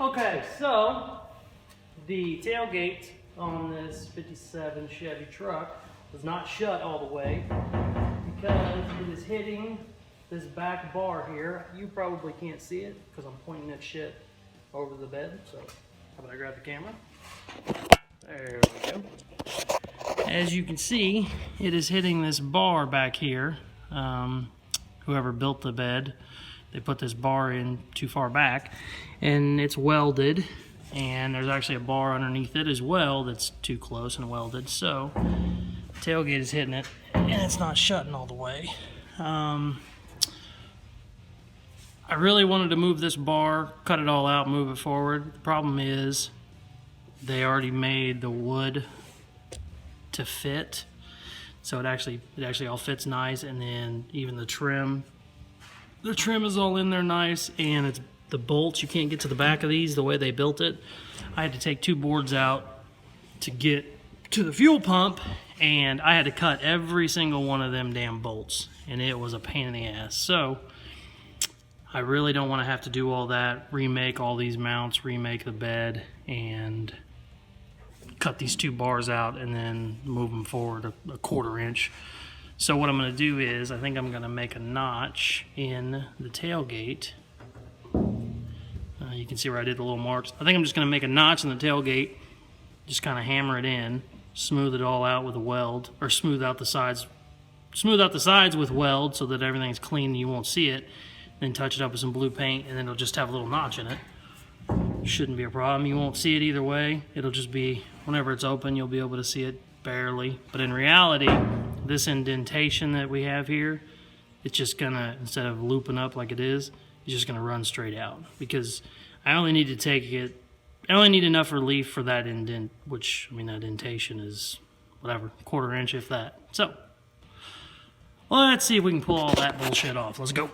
Okay, so the tailgate on this 57 Chevy truck was not shut all the way because it is hitting this back bar here. You probably can't see it because I'm pointing that shit over the bed. So how about I grab the camera? There we go. As you can see, it is hitting this bar back here. Whoever built the bed, they put this bar in too far back, and it's welded, and there's actually a bar underneath it as well that's too close and welded, so tailgate is hitting it, and it's not shutting all the way. I really wanted to move this bar, cut it all out, move it forward. The problem is they already made the wood to fit, so it actually all fits nice, and then even the trim is all in there nice, and it's the bolts, you can't get to the back of these the way they built it. I had to take two boards out to get to the fuel pump, and I had to cut every single one of them damn bolts, and it was a pain in the ass. So I really don't want to have to do all that, remake all these mounts, remake the bed, and cut these two bars out and then move them forward a 1/4 inch. So what I'm going to do is, I think I'm going to make a notch in the tailgate. You can see where I did the little marks. I think I'm just going to make a notch in the tailgate, just kind of hammer it in, smooth it all out with a weld, or smooth out the sides with weld so that everything's clean and you won't see it. Then touch it up with some blue paint, and then it'll just have a little notch in it. Shouldn't be a problem. You won't see it either way. It'll just be, whenever it's open, you'll be able to see it barely. But in reality, this indentation that we have here, it's just gonna, instead of looping up like it is, it's just gonna run straight out, because I only need enough relief for that indent, which, I mean, that indentation is whatever, 1/4 inch if that. So let's see if we can pull all that bullshit off. Let's go.